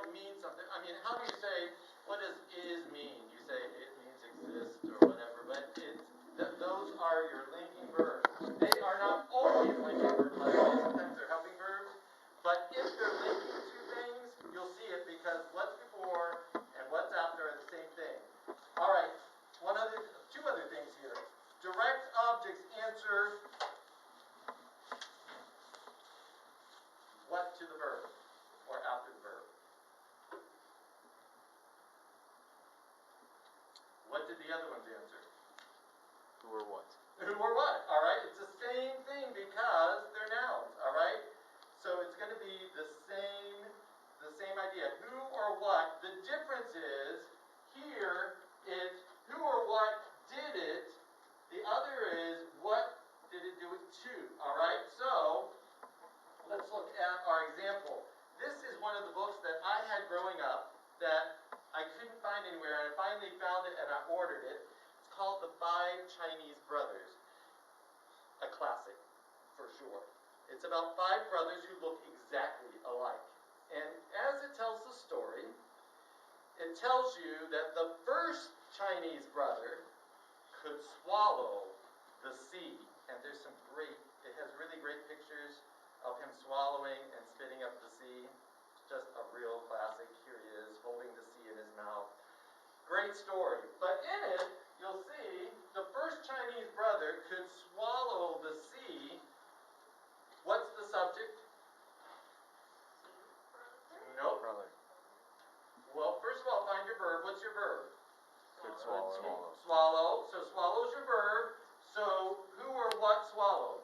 might mean something. I mean, how do you say, what does is mean? You say it means exist or whatever, but those are your linking verbs. They are not always linking verbs, by the way. Sometimes they're helping verbs. But if they're linking two things, you'll see it because what's before and what's after are the same thing. All right, two other things here. Direct objects answer what to the verb or after the verb. What did the other ones answer? Who or what? Who or what, all right? It's the same thing because they're nouns, all right? So it's going to be the same idea. Who or what. The difference is here it's who or what did it. The other is what did it do it to, all right? So let's look at our example. This is one of the books that I had growing up that I couldn't find anywhere, and I finally found it and I ordered it. It's called The Five Chinese Brothers. A classic, for sure. It's about five brothers who look exactly alike. And as it tells the story, it tells you that the first Chinese brother could swallow the sea. And there's it has really great pictures of him swallowing and spitting up the sea. Just a real classic. Here he is, holding the sea in his mouth. Great story. But in it, you'll see the first Chinese brother could swallow the sea. What's the subject? Nope. Brother. Well, first of all, find your verb. What's your verb? Could swallow. Swallow. So swallow's your verb. So who or what swallowed?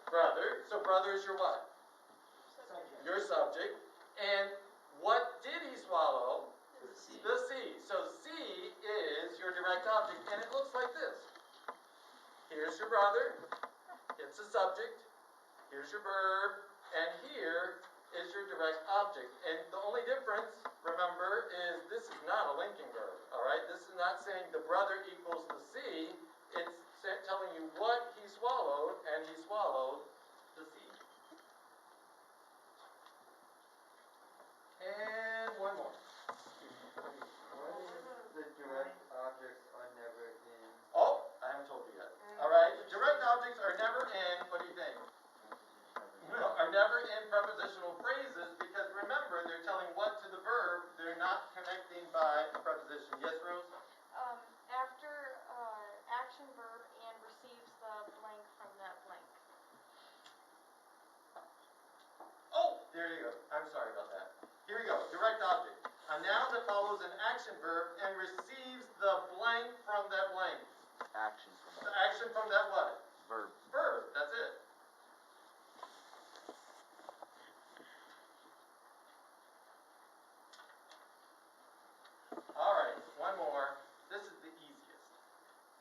Brother. So brother is your what? Subject. Your subject. And what did he swallow? The sea. The sea. So sea is your direct object, and it looks like this. Here's your brother. It's a subject. Here's your verb. And here is your direct object. And the only difference, remember, is this is not a linking verb. All right? This is not saying the brother equals the sea. It's telling you what he swallowed, and he swallowed the sea. And one more. What is the direct objects are never in? Oh, I haven't told you yet. All right? The direct objects are never in, what do you think? Are never in prepositional phrases because remember, they're telling what to the verb. They're not connecting by a preposition. Yes, Rose? After action verb and receives the blank from that blank. Oh, there you go. I'm sorry about that. Here we go. Direct object. A noun that follows an action verb and receives the blank from that blank. Action from The that. action from that what? Verb. Verb. That's it. All right. One more. This is the easiest.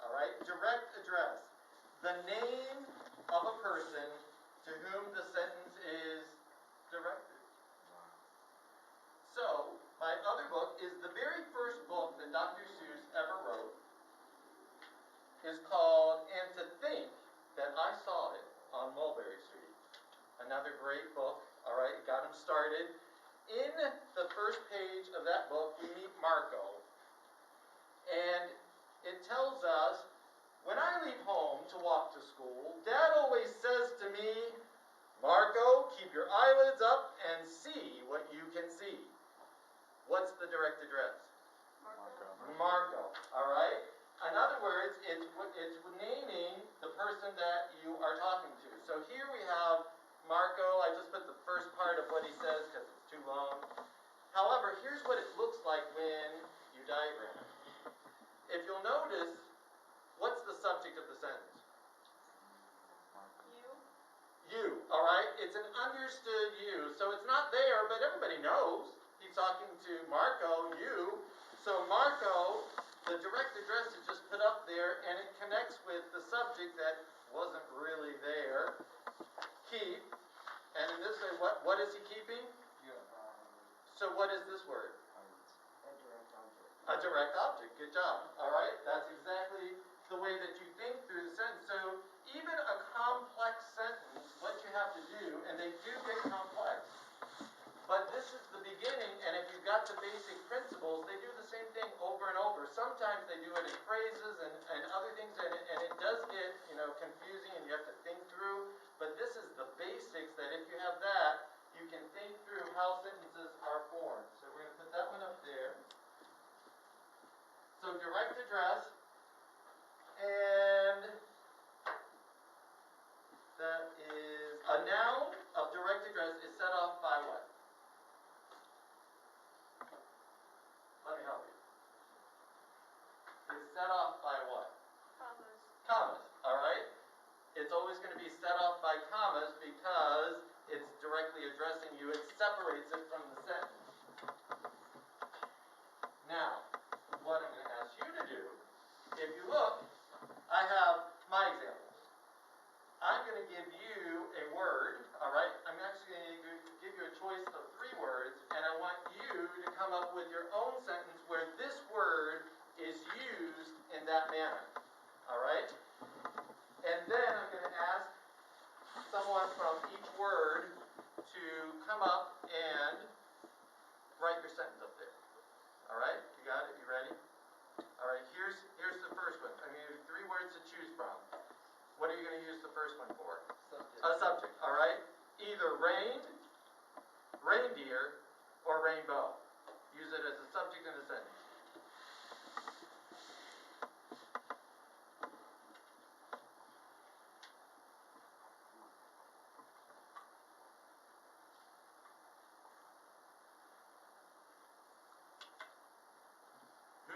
All right. Direct address. The name of a person to whom the sentence is directed. So, my other book is the very first book that Dr. Seuss ever wrote. Is called And to Think That I Saw It on Mulberry Street. Another great book. All right, got him started. In the first page of that book, we meet Marco. And it tells us, when I leave home to walk to school, Dad always says to me, Marco, keep your eyelids up and see what you can see. What's the direct address? Marco. All right? In other words, it's naming the person that you are talking to. So here we have Marco. I just put the first part of what he says because it's too long. However, here's what it looks like when you diagram it. If you'll notice, what's the subject of the sentence? You. You, all right? It's an understood you. So it's not there, but everybody knows. He's talking to Marco, you. So Marco, the direct address is just put up there, and it connects with the subject that wasn't really there. Keep. And in this way, what is he keeping? So what is this word? A direct object. A direct object. Good job. All right? That's exactly the way that you think through the sentence. So even a complex sentence, what you have to do, and they do get complex, but this is the beginning, and if you got the basic principles, they do the same thing over and over. Sometimes they do it in phrases and other things, and it does get, confusing and you have to think through. But this is the basics that if you have that, you can think through how sentences are formed. So we're going to put that one up there. So direct address, and that is a noun of direct address is set off by what? Let me help you. It's set off by what? Commas. Commas, alright? It's always going to be set off by commas because it's directly addressing you. It separates it from the sentence. Now, what I'm going to ask you to do, if you look, I have my examples. I'm going to give you a word, alright? I'm actually going to give you a choice of 3 words, and I want you to come up with your own sentence where this word is used in that manner, alright? And then I'm going to ask someone from each word to come up and write your sentence up there. Alright? You got it? You ready? Alright, here's the first one. I'm going to give you 3 words to choose from. What are you going to use the first one for? Subject. A subject, alright? Either rain, reindeer, or rainbow. Use it as a subject in a sentence.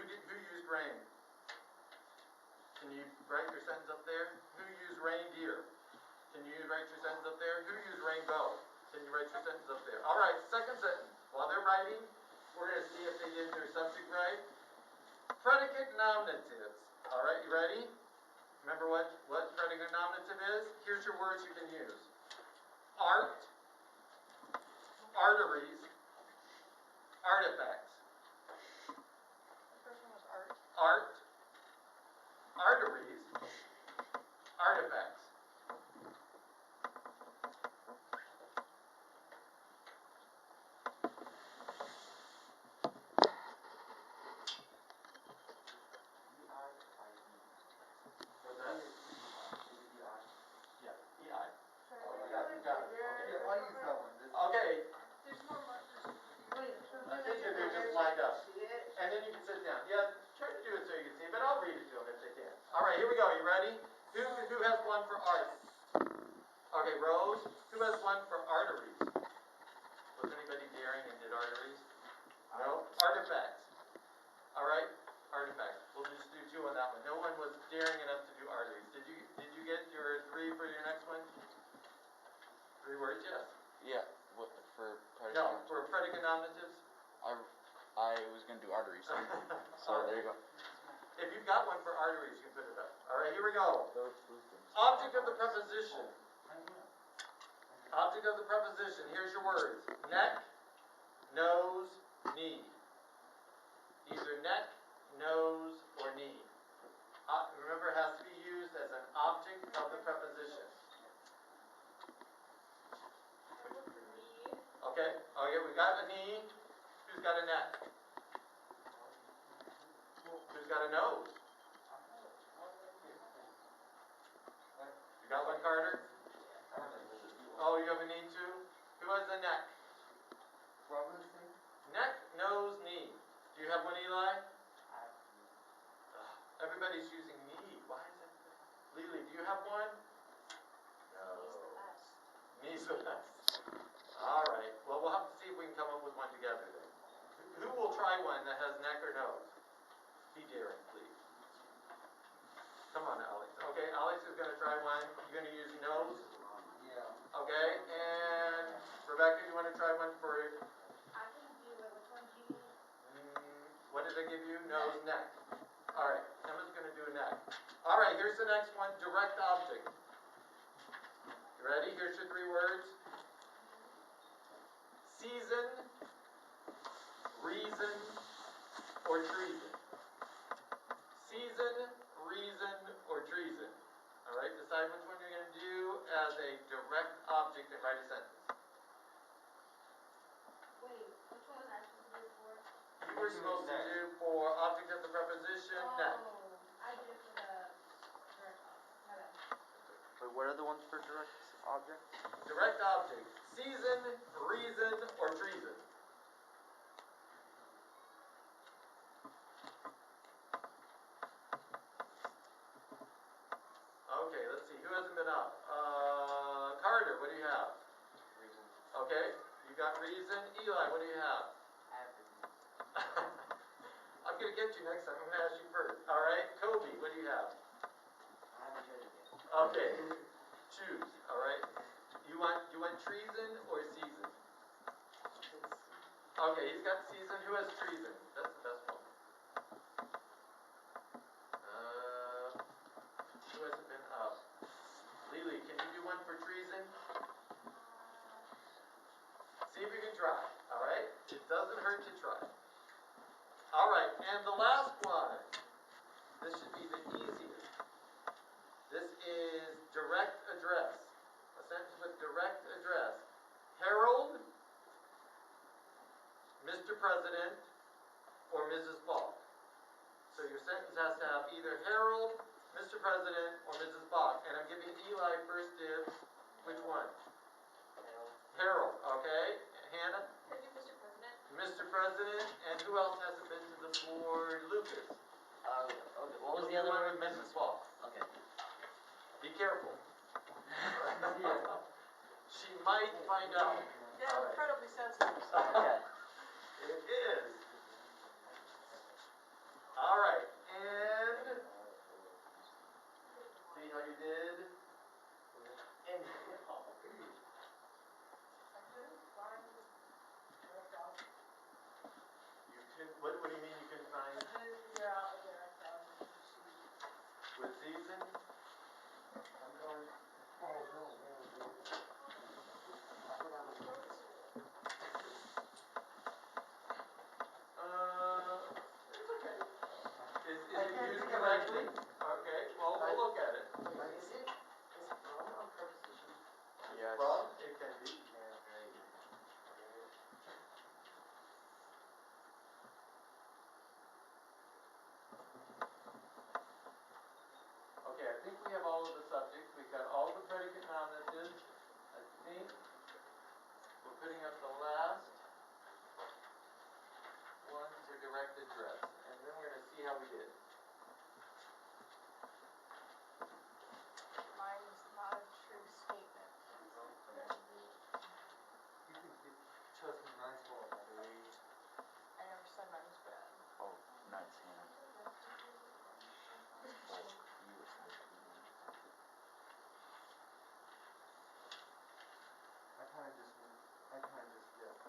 Who used rain? Can you write your sentence up there? Who used reindeer? Can you write your sentence up there? Who used rainbow? Can you write your sentence up there? Alright, second sentence. While they're writing, we're going to see if they did their subject right. Predicate nominatives. Alright, you ready? Remember what predicate nominative is? Here's your words you can use. Art, arteries, artifacts. The first one was art. Art, arteries, artifacts. What's that? Yeah, EI. You got it. Yeah, I'll use that one. Okay, There's more markers. I think that they're just lined up. And then you can sit down. Yeah, try to do it so you can see, but I'll read it to them if they can. Alright, here we go. You ready? Who has one for art? Okay, Rose, who has one for arteries? Was anybody daring and did arteries? No? Artifacts. Alright, artifacts. We'll just do 2 on that one. No one was daring enough to do arteries. Did you get your 3 for your next one? 3 words, yes. Yeah, what, for predicate? No, for predicate nominatives? I was gonna do arteries. So there you go. If you've got one for arteries, you can put it up. Alright, here we go. Object of the preposition. Object of the preposition. Here's your words. Neck, nose, knee. Either neck, nose, or knee. Remember, it has to be used as an object of the preposition. I looked for knee. Okay? Okay, we got a knee. Who's got a neck? Who's got a nose? You got one, Carter? Oh, you have a knee too? Who has a neck? Robinson? Neck, nose, knee. Do you have one, Eli? Everybody's using knee. Why is it? Lily, do you have one? No. Knee's the best. Alright. Well, we'll have to see if we can come up with one together then. Who will try one that has neck or nose? Be daring, please. Come on, Alex. Okay, Alex is going to try one. You're going to use nose? Yeah. Okay, and Rebecca, you want to try one for... I can do it. Which one do you need? What did I give you? Nose, neck. Alright, Emma's going to do a neck. Alright, here's the next one. Direct object. You ready? Here's your 3 words. Season, reason, or treason. Season, reason, or treason. Alright, decide which one you're going to do as a direct object and write a sentence. Wait, which one was I supposed to do for? we're supposed to do for object of the preposition next. I did it for the direct object, my bad. Wait, what are the ones for direct object? Direct object, season, reason, or treason. Okay, let's see, who hasn't been up? Carter, what do you have? Reason. Okay, you got reason. Eli, what do you have? I have reason. I'm gonna get you next time, I'm gonna ask you first. Alright, Kobe, what do you have? I haven't tried it yet. Okay, choose, alright? You want treason or season? Okay, he's got season. Who has treason? That's the best one. Who hasn't been up? Lily, can you do one for treason? See if you can try, alright? It doesn't hurt to try. Alright, and the last one. This should be the easiest. This is direct address. A sentence with direct address. Harold, Mr. President, or Mrs. Falk. So your sentence has to have either Harold, Mr. President, or Mrs. Falk. And I'm giving Eli first dibs. Which one? Harold, okay. Hannah? Could I do Mr. President? Mr. President, and who else hasn't been to the board? Lucas. Okay, what was the You'll other do one? with Mrs. Falk. Okay. Be careful. She might find out. Yeah, incredibly sensitive. Okay. It is. Alright, and see how you did? And you could, what do you mean you couldn't find with season? It's okay. Is it used correctly? Okay, well, we'll look at it. Is it from a preposition? Yes. From, it can be. Okay, I think we have all of the subjects. We've got all the predicate nominative. I think we're putting up the last one for direct address. And then we're going to see how we did. Mine is not a true statement. You can get, trust me, mine's full. I never said mine was bad. Oh, nice, Hannah. Oh, you were saying. I kinda just guessed.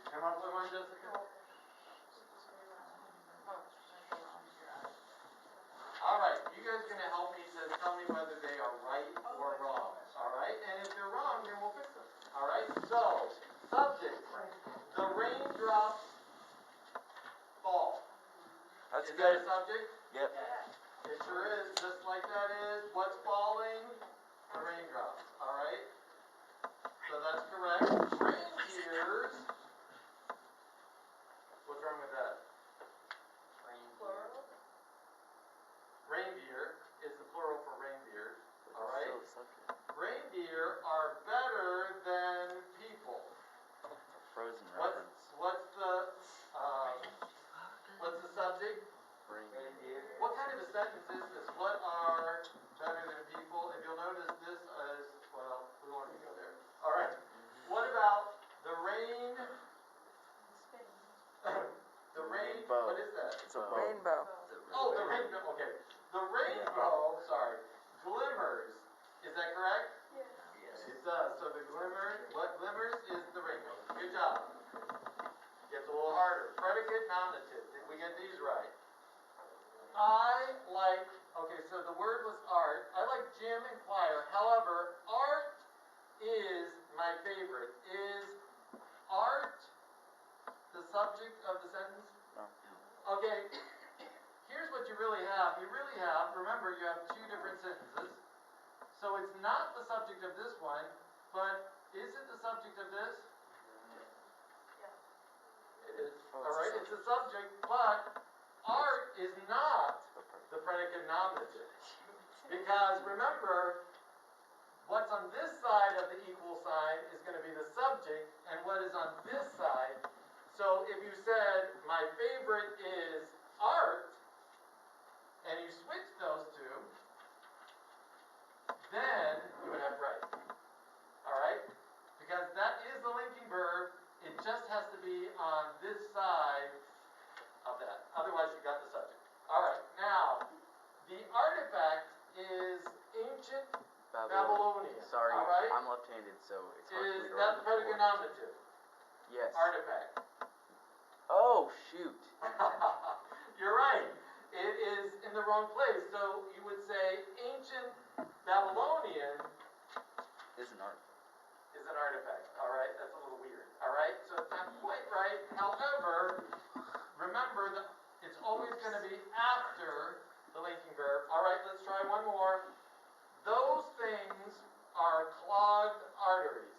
Come up with one, Jessica. Alright, you guys are going to help me to tell me whether they are right or wrong. Alright, and if they're wrong, then we'll fix them. Alright, so, subject. The raindrops fall. That's Is good. that a subject? Yep. It sure is, just like that is. What's falling? The raindrops. Alright? So that's correct. Reindeers. What's wrong with that? Reindeer is the plural for reindeer. Alright? Still a subject. Reindeer are better than people. Frozen What's reference. what's the subject? Reindeer. What kind of a sentence is this? What are better than people? If you'll notice, this is, well, we won't even go there. Alright. What about the rain? The rain, Bow. what is that? It's a bow. Rainbow. Oh, the rainbow, okay. The rainbow, sorry, glimmers. Is that correct? Yes. It does. So the glimmer, what glimmers is the rainbow. Good job. Gets a little harder. Predicate nominative. Did we get these right? I like, okay, so the word was art. I like gym and choir. However, art is my favorite. Is art the subject of the sentence? No. Okay, here's what you really have. You really have, remember, you have two different sentences. So it's not the subject of this one, but is it the subject of this? it's a subject, but art is not the predicate nominative. Because remember, what's on this side of the equal sign is going to be the subject, and what is on this side. So if you said, my favorite is art, and you switch those two, then you would have right. Alright? Because that is the linking verb, it just has to be on this side of that. Otherwise you got the subject. Alright, now, the artifact is ancient Babylonian. Sorry, Alright? I'm left-handed, so it's hard for me Is to that write the predicate before. nominative? Yes. Artifact. Oh, shoot. You're right. It is in the wrong place. So you would say ancient Babylonian Is an art. is an artifact. Alright, that's a little weird. Alright, so it's not quite right. However, remember that it's always going to be after the linking verb. Alright, let's try one more. Those things are clogged arteries.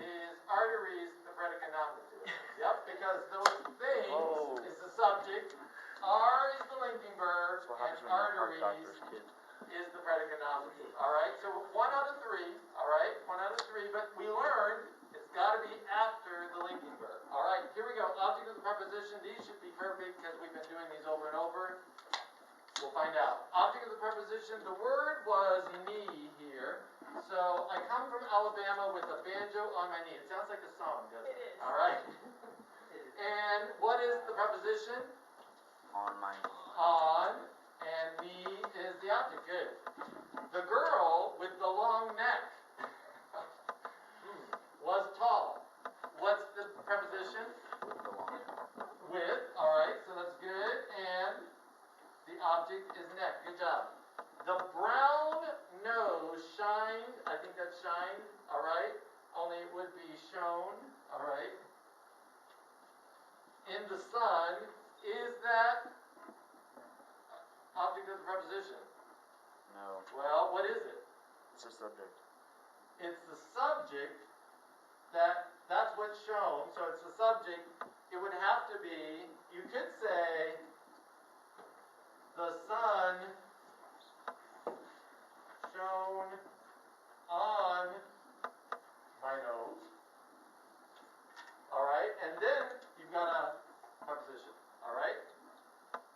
Is arteries the predicate nominative? Yep, because those things is the subject, are is the linking verb, That's what and happens when you're a heart arteries doctor's kid. is the predicate nominative. Alright, so 1 out of 3, alright, 1 out of 3, but we learned it's got to be after the linking verb. Alright, here we go. Object of the preposition. These should be perfect because we've been doing these over and over. We'll find out. Object of the preposition. The word was knee here. So I come from Alabama with a banjo on my knee. It sounds like a song, doesn't it? It is. Alright. And what is the preposition? On my On, and me is the object. Good. The girl with the long neck was tall. What's the preposition? with the long. With. Alright, so that's good. And the object is neck. Good job. The brown nose shined. I think that's shined. Alright. Only it would be shown. Alright. In the sun. Is that object of the preposition? No, Well, what is it? it's a subject. It's the subject that's what's shown, so it's the subject. It would have to be, you could say, the sun shone on my nose. Alright, and then you've got a preposition. Alright?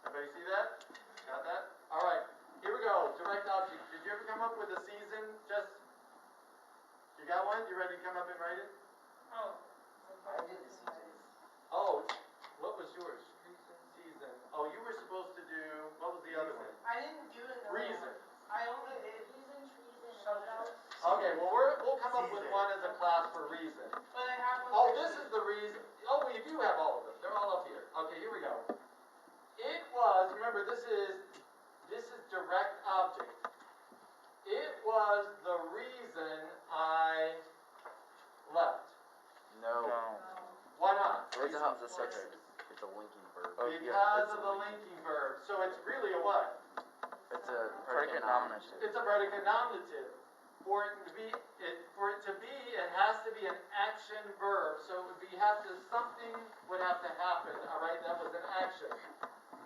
Everybody see that? Got that? Alright, here we go. Direct object. Did you ever come up with a season? Just, you got one? You ready to come up and write it? Oh. I did the season. Oh, what was yours? Season. Oh, you were supposed to do, what was the other one? I didn't do it. Reason. I only did. Reason, treason, and Subject. what else? Okay, well we'll come up with Season. one as a class for reason. But I have one. Oh, for this you. is the reason. Oh, we do have all of them. They're all up here. Okay, here we go. It was, remember this is direct object. It was the reason I left. No. Why not? It's not the subject. It's a linking verb. Because it's of a the linking verb. So it's really a what? It's a predicate nominative. It's a predicate nominative. For it to be, it has to be an action verb. So it would be something would have to happen. All right, that was an action.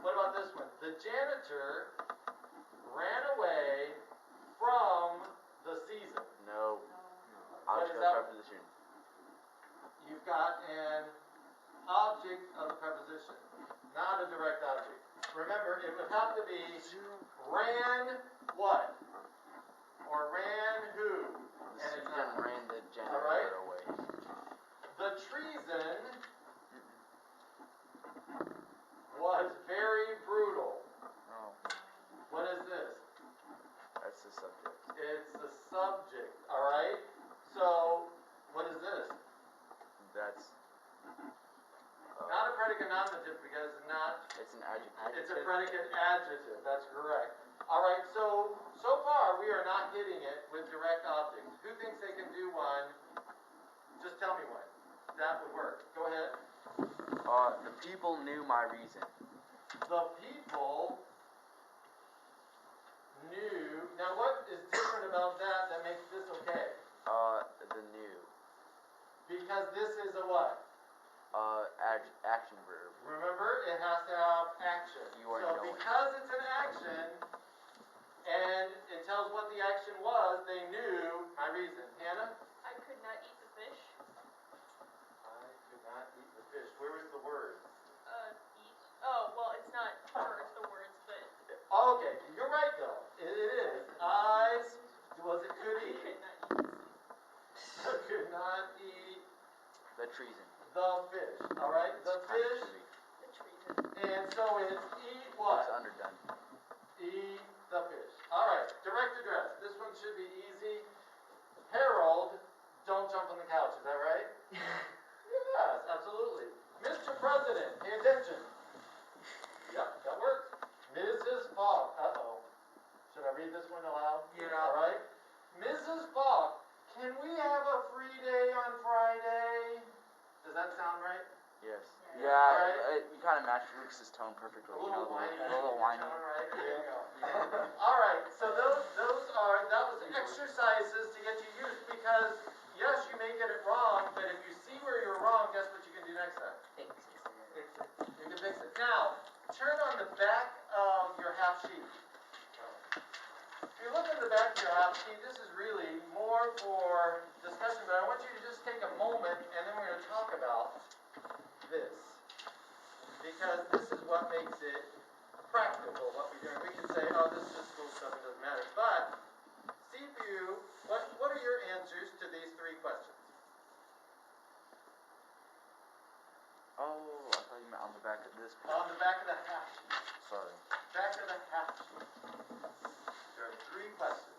What about this one? The janitor ran away from the season. No. What Object is of that? preposition. You've got an object of the preposition, not a direct object. Remember, it would have to be ran what? Or ran who? The And it's season not. ran the janitor Alright. away. The treason was very brutal. Oh, What is this? that's the subject. It's the subject, alright? So, what is this? That's. Not a predicate nominative because it's not, It's an adjective. it's a predicate adjective, that's correct. Alright, so far we are not hitting it with direct objects. Who thinks they can do one? Just tell me one. That would work. Go ahead. The people knew my reason. The people knew, now what is different about that makes this okay? The new. Because this is a what? Action verb. Remember, it has to have action. You already So know it. because it's an action, and it tells what the action was, they knew my reason. Hannah? I could not eat the fish. I could not eat the fish. Where was the word? Eat. Oh, well, it's not words, the words, but Okay, you're right though. It is. Was it could I eat? could not eat the Could not eat The treason. the fish. Alright, the It's kind of fish. shitty. treason. And so it's eat It's what? underdone. Eat the fish. Alright, direct address. This one should be easy. Harold, don't jump on the couch, is that right? Yes, absolutely. Mr. President, pay attention. Yep, that works. Mrs. Fogg, uh-oh. Should I read this one aloud? Yeah. Alright. Mrs. Fogg, can we have a free day on Friday? Does that sound right? Yes. Yeah. Yeah, Alright. you kind of match Lucas's tone perfectly. A You know, little whiny. a little whiny. Alright, there you go. Alright, so that was exercises to get you used because, yes, you may get it wrong, but if you see where you're wrong, guess what you can do next time? Fix it. You can fix it. Now, turn on the back of your half sheet. If you look in the back of your half sheet, this is really more for discussion, but I want you to just take a moment and then we're going to talk about this. Because this is what makes it practical, what we're doing. We can say, oh, this is just school stuff, it doesn't matter. But, see if you, what are your answers to these three questions? Oh, I thought you meant on the back of this. On the back of the half sheet. Sorry. Back of the half sheet. There are three questions.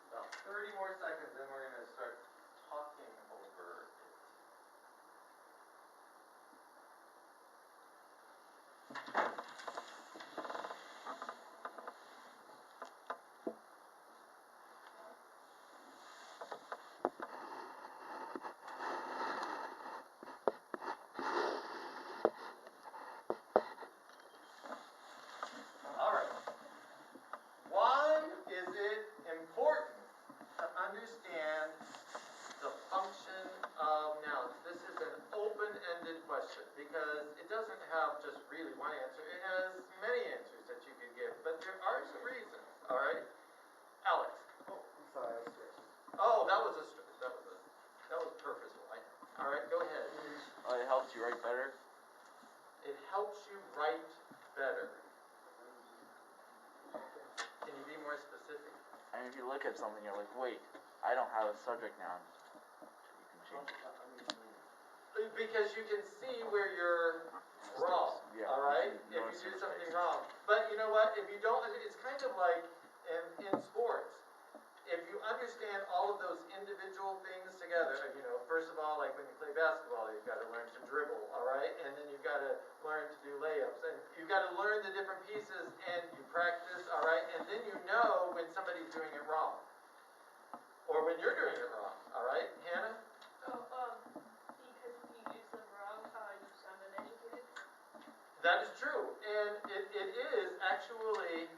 About 30 more seconds, then we're going to start talking over it. Alright. Why is it important to understand the function of nouns? This is an open-ended question because it doesn't have just really one answer. It has many answers that you can give, but there are some reasons. Alright? Alex. Oh, I'm sorry, I switched. Oh, that was purposeful. Alright, go ahead. It helps you write better. It helps you write better. Can you be more specific? And if you look at something, you're like, wait, I don't have a subject noun. You can change it. Because you can see where you're wrong, Yeah, alright? you If notice you do your something mistakes. wrong. But you know what, if you don't, it's kind of like in sports. If you understand all of those individual things together, you know, first of all, like when you play basketball, you've got to learn to dribble, alright? And then you've got to learn to do layups. And you've got to learn the different pieces and you practice, alright? And then you know when somebody's doing it wrong. Or when you're doing it wrong, alright? Hannah? Because if you use them wrong, you sound uneducated. That is true, and it is actually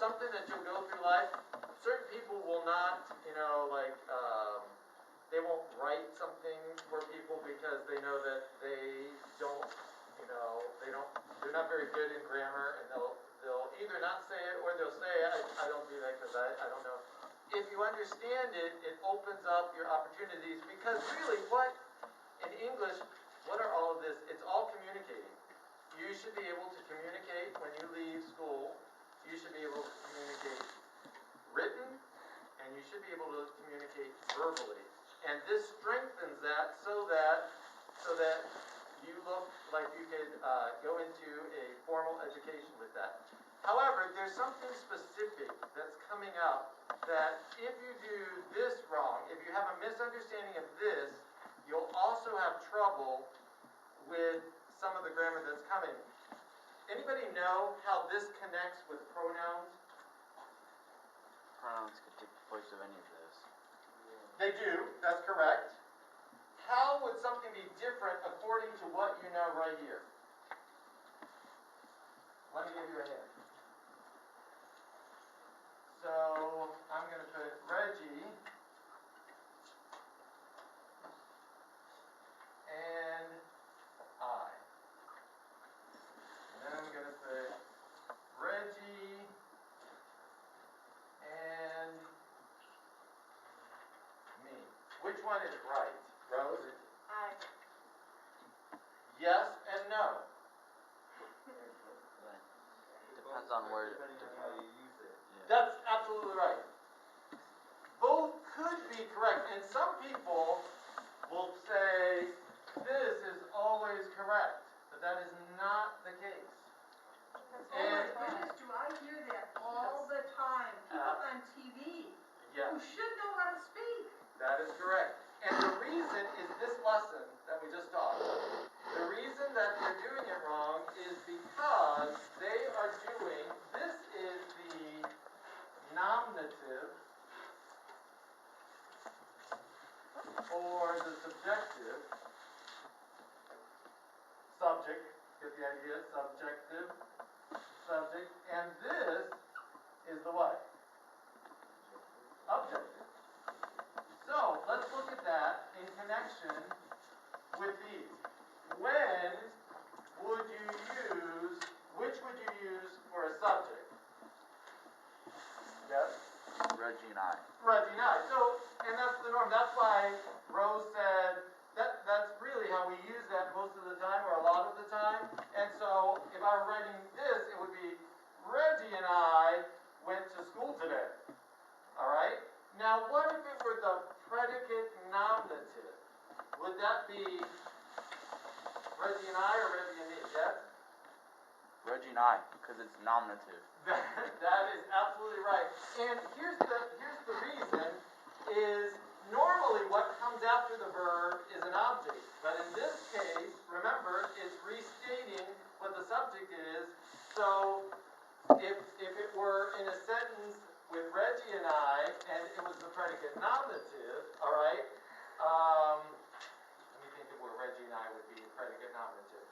something that you'll go through life. Certain people will not, you know, like, they won't write something for people because they know that they don't, you know, they're not very good in grammar, and they'll either not say it or they'll say, I don't do that because I don't know. If you understand it, it opens up your opportunities because really what, in English, what are all of this? It's all communicating. You should be able to communicate when you leave school. You should be able to communicate written, and you should be able to communicate verbally. And this strengthens that so that you look like you could go into a formal education with that. However, there's something specific that's coming up that if you do this wrong, if you have a misunderstanding of this, you'll also have trouble with some of the grammar that's coming. Anybody know how this connects with pronouns? Pronouns could take the place of any of this. They do, that's correct. How would something be different according to what you know right here? Let me give you a hint. So, I'm going to put Reggie and I. And then I'm going to put Reggie and me. Which one is right, Rose? I. Yes and no. Depends on where. Depending on how you use it. Yeah. That's absolutely right. Both could be correct, and some people will say this is always correct, but that is not the case. Oh my goodness, do I hear that all the time? People on TV Yes, who should know how to speak. that is correct. And the reason is this lesson that we just taught. The reason that they're doing it wrong is because they are doing, this is the nominative or the subjective, subject, get the idea, subjective, subject, and this is the what? Objective. So, let's look at that in connection with these. When would you use, which would you use for a subject? Yes? Reggie and I. Reggie and I. So, and that's the norm. That's why Rose said that's really how we use that most of the time or a lot of the time. And so, if I were writing this, it would be Reggie and I went to school today. Alright? Now, what if it were the predicate nominative? Would that be Reggie and I or Reggie and me? Yes? Reggie and I, because it's nominative. That is absolutely right. And here's the reason is normally what comes after the verb is an object. But in this case, remember, it's restating what the subject is. So if it were in a sentence with Reggie and I, and it was the predicate nominative, alright? Let me think of where Reggie and I would be the predicate nominative.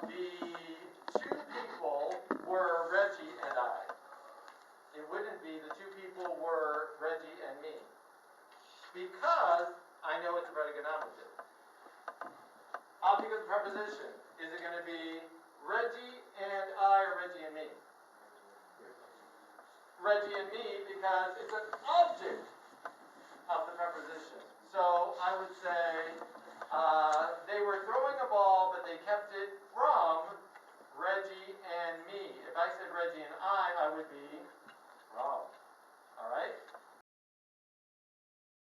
The two people were Reggie and I. It wouldn't be the two people were Reggie and me. Because I know it's a predicate nominative. Object of the preposition. Is it going to be Reggie and I or Reggie and me? Reggie and me because it's an object